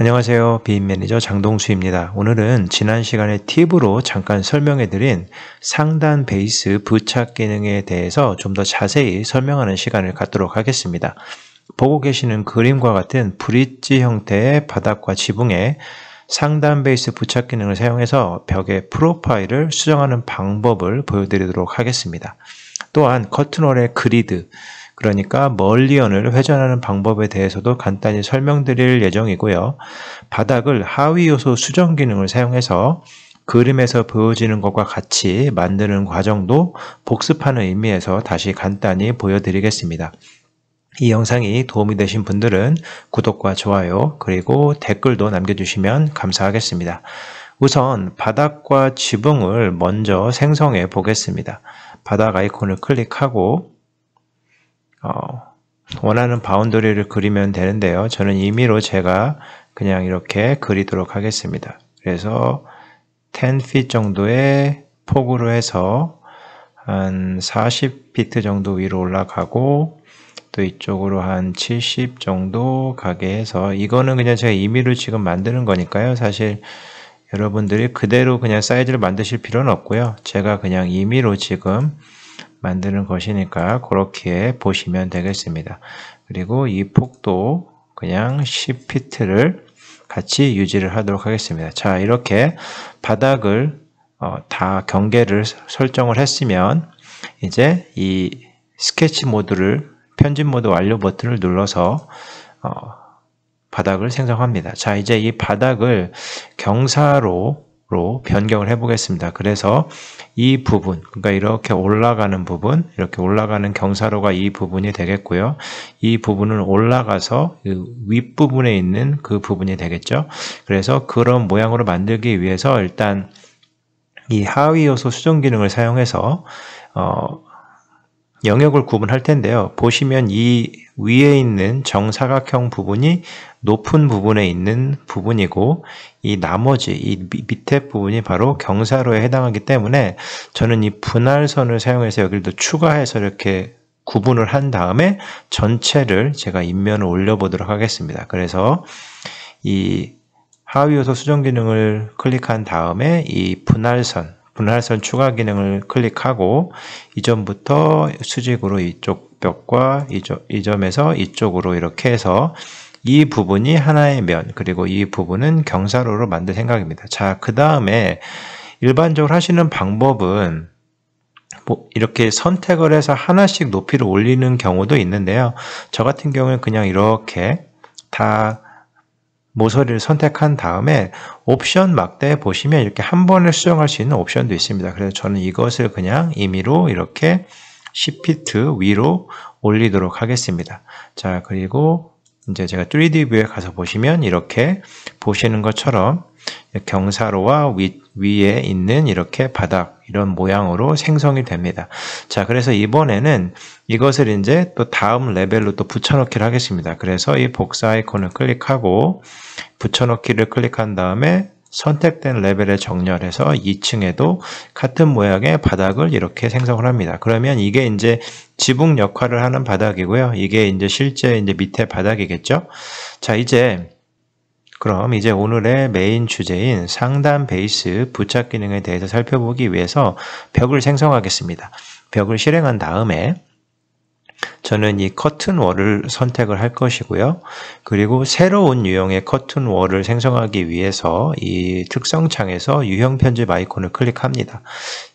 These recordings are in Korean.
안녕하세요. 비임 매니저 장동수입니다. 오늘은 지난 시간에 팁으로 잠깐 설명해드린 상단 베이스 부착 기능에 대해서 좀 더 자세히 설명하는 시간을 갖도록 하겠습니다. 보고 계시는 그림과 같은 브릿지 형태의 바닥과 지붕에 상단 베이스 부착 기능을 사용해서 벽의 프로파일을 수정하는 방법을 보여드리도록 하겠습니다. 또한 커튼홀의 그리드, 그러니까 멀리언을 회전하는 방법에 대해서도 간단히 설명드릴 예정이고요. 바닥을 하위 요소 수정 기능을 사용해서 그림에서 보여지는 것과 같이 만드는 과정도 복습하는 의미에서 다시 간단히 보여드리겠습니다. 이 영상이 도움이 되신 분들은 구독과 좋아요 그리고 댓글도 남겨주시면 감사하겠습니다. 우선 바닥과 지붕을 먼저 생성해 보겠습니다. 바닥 아이콘을 클릭하고 원하는 바운더리를 그리면 되는데요. 저는 임의로 제가 그냥 이렇게 그리도록 하겠습니다. 그래서 10ft 정도의 폭으로 해서 한 40피트 정도 위로 올라가고 또 이쪽으로 한 70 정도 가게 해서, 이거는 그냥 제가 임의로 지금 만드는 거니까요. 사실 여러분들이 그대로 그냥 사이즈를 만드실 필요는 없고요. 제가 그냥 임의로 지금 만드는 것이니까 그렇게 보시면 되겠습니다. 그리고 이 폭도 그냥 10피트를 같이 유지를 하도록 하겠습니다. 자, 이렇게 바닥을 다 경계를 설정을 했으면 이제 이 스케치 모드를, 편집 모드 완료 버튼을 눌러서 바닥을 생성합니다. 자, 이제 이 바닥을 경사로 변경을 해 보겠습니다. 그래서 이 부분, 그러니까 이렇게 올라가는 부분, 이렇게 올라가는 경사로가 이 부분이 되겠고요. 이 부분은 올라가서 그 윗부분에 있는 그 부분이 되겠죠. 그래서 그런 모양으로 만들기 위해서 일단 이 하위 요소 수정 기능을 사용해서 영역을 구분할 텐데요. 보시면 이 위에 있는 정사각형 부분이 높은 부분에 있는 부분이고, 이 나머지 이 밑에 부분이 바로 경사로에 해당하기 때문에 저는 이 분할선을 사용해서 여기를 더 추가해서 이렇게 구분을 한 다음에 전체를 제가 인면을 올려보도록 하겠습니다. 그래서 이 하위 요소 수정 기능을 클릭한 다음에 이 분할선 추가 기능을 클릭하고 이점부터 수직으로 이쪽 벽과 이 점에서 이쪽으로 이렇게 해서 이 부분이 하나의 면, 그리고 이 부분은 경사로로 만들 생각입니다. 자, 그 다음에 일반적으로 하시는 방법은 이렇게 선택을 해서 하나씩 높이를 올리는 경우도 있는데요. 저 같은 경우는 그냥 이렇게 다 모서리를 선택한 다음에 옵션 막대에 보시면 이렇게 한 번에 수정할 수 있는 옵션도 있습니다. 그래서 저는 이것을 그냥 임의로 이렇게 10피트 위로 올리도록 하겠습니다. 자, 그리고 이제 제가 3D 뷰에 가서 보시면 이렇게 보시는 것처럼 경사로와 위에 있는 이렇게 바닥, 이런 모양으로 생성이 됩니다. 자, 그래서 이번에는 이것을 이제 또 다음 레벨로 또 붙여넣기를 하겠습니다. 그래서 이 복사 아이콘을 클릭하고 붙여넣기를 클릭한 다음에 선택된 레벨에 정렬해서 2층에도 같은 모양의 바닥을 이렇게 생성을 합니다. 그러면 이게 이제 지붕 역할을 하는 바닥이고요. 이게 이제 실제 이제 밑에 바닥이겠죠. 자, 그럼 이제 오늘의 메인 주제인 상단 베이스 부착 기능에 대해서 살펴보기 위해서 벽을 생성하겠습니다. 벽을 실행한 다음에 저는 이 커튼 월을 선택을 할 것이고요. 그리고 새로운 유형의 커튼 월을 생성하기 위해서 이 특성창에서 유형 편집 아이콘을 클릭합니다.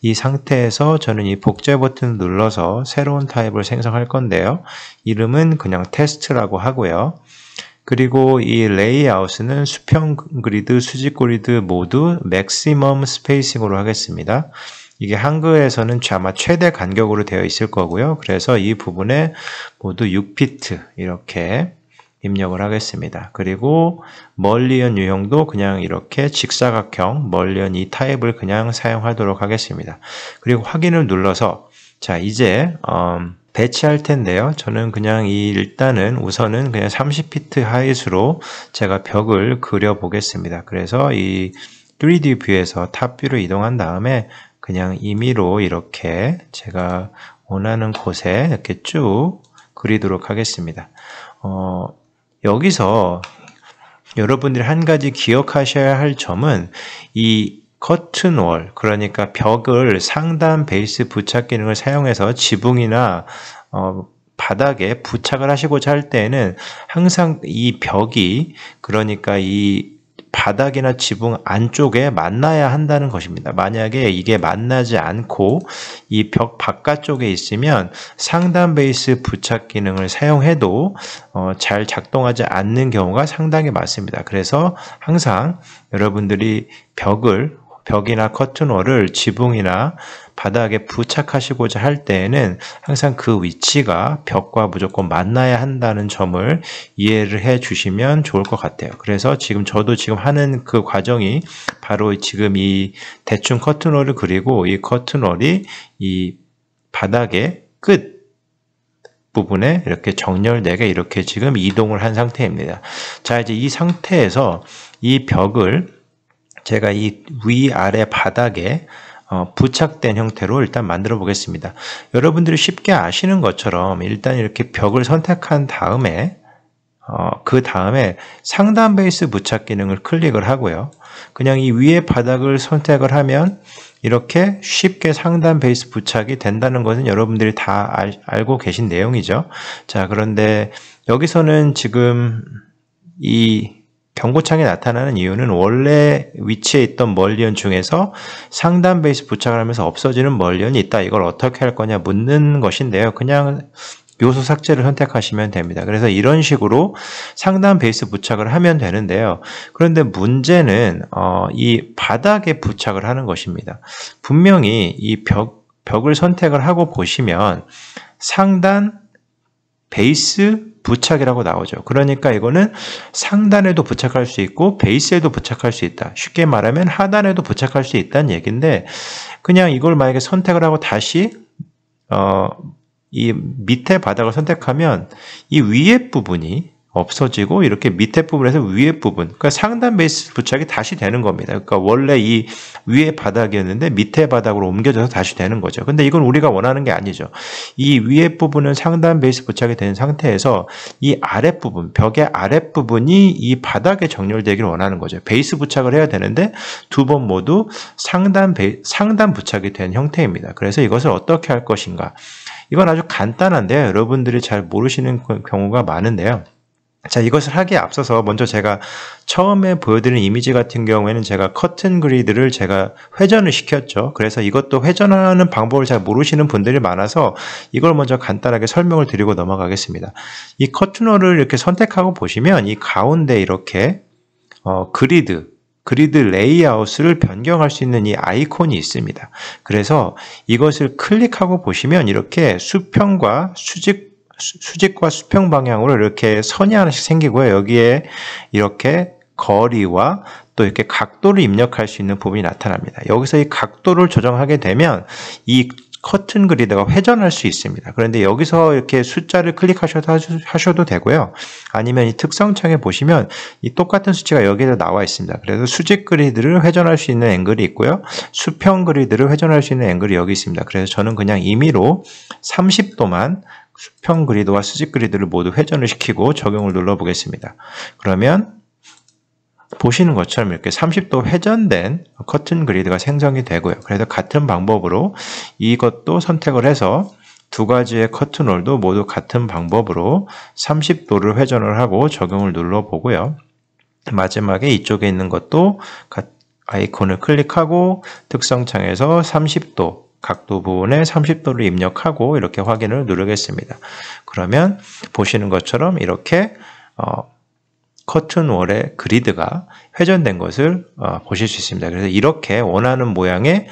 이 상태에서 저는 이 복제 버튼을 눌러서 새로운 타입을 생성할 건데요. 이름은 그냥 테스트라고 하고요. 그리고 이 레이아웃은 수평 그리드, 수직 그리드 모두 맥시멈 스페이싱으로 하겠습니다. 이게 한글에서는 아마 최대 간격으로 되어 있을 거고요. 그래서 이 부분에 모두 6피트 이렇게 입력을 하겠습니다. 그리고 멀리언 유형도 그냥 이렇게 직사각형 멀리언 이 타입을 그냥 사용하도록 하겠습니다. 그리고 확인을 눌러서 자, 이제 배치할 텐데요. 저는 그냥 일단은 우선은 그냥 30피트 하이트로 제가 벽을 그려 보겠습니다. 그래서 이 3D 뷰에서 탑 뷰로 이동한 다음에 그냥 임의로 이렇게 제가 원하는 곳에 이렇게 쭉 그리도록 하겠습니다. 여기서 여러분들이 한 가지 기억하셔야 할 점은 이 커튼월, 그러니까 벽을 상단 베이스 부착 기능을 사용해서 지붕이나 바닥에 부착을 하시고자 할 때에는 항상 이 벽이, 그러니까 이 바닥이나 지붕 안쪽에 만나야 한다는 것입니다. 만약에 이게 만나지 않고 이 벽 바깥쪽에 있으면 상단 베이스 부착 기능을 사용해도 잘 작동하지 않는 경우가 상당히 많습니다. 그래서 항상 여러분들이 벽이나 커튼월을 지붕이나 바닥에 부착하시고자 할 때에는 항상 그 위치가 벽과 무조건 만나야 한다는 점을 이해를 해 주시면 좋을 것 같아요. 그래서 저도 지금 하는 그 과정이 바로 지금 이 대충 커튼월을 그리고 이 커튼월이 이 바닥의 끝 부분에 이렇게 정렬되게 이렇게 지금 이동을 한 상태입니다. 자, 이제 이 상태에서 이 벽을 제가 이 위아래 바닥에 부착된 형태로 일단 만들어 보겠습니다. 여러분들이 쉽게 아시는 것처럼 일단 이렇게 벽을 선택한 다음에 그 다음에 상단 베이스 부착 기능을 클릭을 하고요. 그냥 이 위에 바닥을 선택을 하면 이렇게 쉽게 상단 베이스 부착이 된다는 것은 여러분들이 다 알고 계신 내용이죠. 자, 그런데 여기서는 지금 이 경고창에 나타나는 이유는 원래 위치에 있던 멀리언 중에서 상단 베이스 부착을 하면서 없어지는 멀리언이 있다. 이걸 어떻게 할 거냐 묻는 것인데요. 그냥 요소 삭제를 선택하시면 됩니다. 그래서 이런 식으로 상단 베이스 부착을 하면 되는데요. 그런데 문제는 이 바닥에 부착을 하는 것입니다. 분명히 이 벽을 선택을 하고 보시면 상단 베이스 부착이라고 나오죠. 그러니까 이거는 상단에도 부착할 수 있고 베이스에도 부착할 수 있다. 쉽게 말하면 하단에도 부착할 수 있다는 얘기인데, 그냥 이걸 만약에 선택을 하고 다시 이 밑에 바닥을 선택하면 이 위에 부분이 없어지고 이렇게 밑에 부분에서 위에 부분, 그러니까 상단 베이스 부착이 다시 되는 겁니다. 그러니까 원래 이 위에 바닥이었는데 밑에 바닥으로 옮겨져서 다시 되는 거죠. 근데 이건 우리가 원하는 게 아니죠. 이 위에 부분은 상단 베이스 부착이 된 상태에서 이 아랫부분, 벽의 아랫부분이 이 바닥에 정렬되기를 원하는 거죠. 베이스 부착을 해야 되는데 두 번 모두 상단 부착이 된 형태입니다. 그래서 이것을 어떻게 할 것인가? 이건 아주 간단한데요. 여러분들이 잘 모르시는 경우가 많은데요. 자, 이것을 하기에 앞서서 먼저 제가 처음에 보여드린 이미지 같은 경우에는 제가 커튼 그리드를 제가 회전을 시켰죠. 그래서 이것도 회전하는 방법을 잘 모르시는 분들이 많아서 이걸 먼저 간단하게 설명을 드리고 넘어가겠습니다. 이 커튼월을 이렇게 선택하고 보시면 이 가운데 이렇게 그리드 레이아웃을 변경할 수 있는 이 아이콘이 있습니다. 그래서 이것을 클릭하고 보시면 이렇게 수평과 수직과 수평 방향으로 이렇게 선이 하나씩 생기고요. 여기에 이렇게 거리와 또 이렇게 각도를 입력할 수 있는 부분이 나타납니다. 여기서 이 각도를 조정하게 되면 이 커튼 그리드가 회전할 수 있습니다. 그런데 여기서 이렇게 숫자를 클릭하셔도 되고요. 아니면 이 특성창에 보시면 이 똑같은 수치가 여기에 나와 있습니다. 그래서 수직 그리드를 회전할 수 있는 앵글이 있고요. 수평 그리드를 회전할 수 있는 앵글이 여기 있습니다. 그래서 저는 그냥 임의로 30도만 수평 그리드와 수직 그리드를 모두 회전을 시키고 적용을 눌러 보겠습니다. 그러면 보시는 것처럼 이렇게 30도 회전된 커튼 그리드가 생성이 되고요. 그래서 같은 방법으로 이것도 선택을 해서 두 가지의 커튼홀도 모두 같은 방법으로 30도를 회전을 하고 적용을 눌러 보고요. 마지막에 이쪽에 있는 것도 아이콘을 클릭하고 특성창에서 30도 각도 부분에 30도를 입력하고 이렇게 확인을 누르겠습니다. 그러면 보시는 것처럼 이렇게 커튼월의 그리드가 회전된 것을 보실 수 있습니다. 그래서 이렇게 원하는 모양의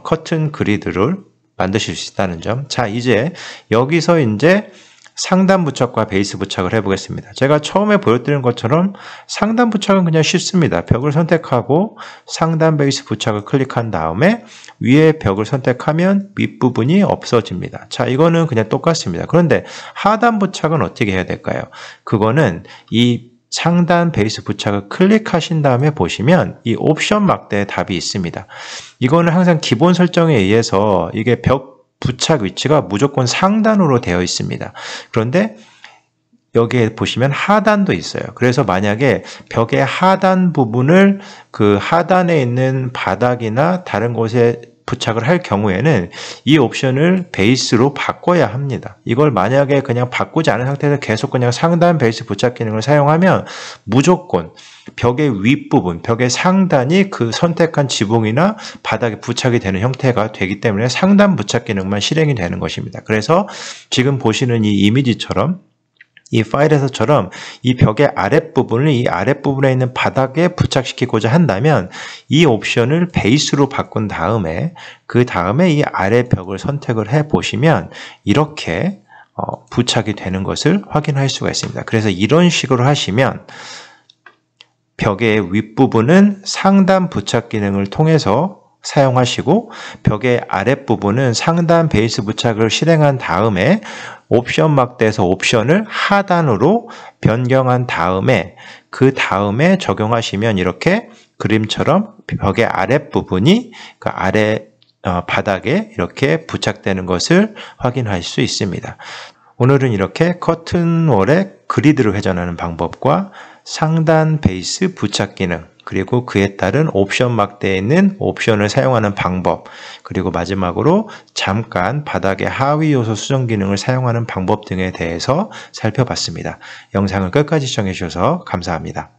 커튼 그리드를 만드실 수 있다는 점. 자, 이제 여기서 이제 상단 부착과 베이스 부착을 해보겠습니다. 제가 처음에 보여드린 것처럼 상단 부착은 그냥 쉽습니다. 벽을 선택하고 상단 베이스 부착을 클릭한 다음에 위에 벽을 선택하면 윗부분이 없어집니다. 자, 이거는 그냥 똑같습니다. 그런데 하단 부착은 어떻게 해야 될까요? 그거는 이 상단 베이스 부착을 클릭하신 다음에 보시면 이 옵션 막대에 답이 있습니다. 이거는 항상 기본 설정에 의해서 이게 벽 부착 위치가 무조건 상단으로 되어 있습니다. 그런데 여기에 보시면 하단도 있어요. 그래서 만약에 벽의 하단 부분을 그 하단에 있는 바닥이나 다른 곳에 부착을 할 경우에는 이 옵션을 베이스로 바꿔야 합니다. 이걸 만약에 그냥 바꾸지 않은 상태에서 계속 그냥 상단 베이스 부착 기능을 사용하면 무조건 벽의 윗부분, 벽의 상단이 그 선택한 지붕이나 바닥에 부착이 되는 형태가 되기 때문에 상단 부착 기능만 실행이 되는 것입니다. 그래서 지금 보시는 이 이미지처럼 이 파일에서처럼 이 벽의 아랫부분을 이 아랫부분에 있는 바닥에 부착시키고자 한다면 이 옵션을 베이스로 바꾼 다음에 그 다음에 이 아래 벽을 선택을 해 보시면 이렇게 부착이 되는 것을 확인할 수가 있습니다. 그래서 이런 식으로 하시면 벽의 윗부분은 상단 부착 기능을 통해서 사용하시고 벽의 아랫부분은 상단 베이스 부착을 실행한 다음에 옵션 막대에서 옵션을 하단으로 변경한 다음에 그 다음에 적용하시면 이렇게 그림처럼 벽의 아랫부분이 그 아래 바닥에 이렇게 부착되는 것을 확인할 수 있습니다. 오늘은 이렇게 커튼월의 그리드를 회전하는 방법과 상단 베이스 부착 기능, 그리고 그에 따른 옵션 막대에 있는 옵션을 사용하는 방법, 그리고 마지막으로 잠깐 바닥의 하위 요소 수정 기능을 사용하는 방법 등에 대해서 살펴봤습니다. 영상을 끝까지 시청해 주셔서 감사합니다.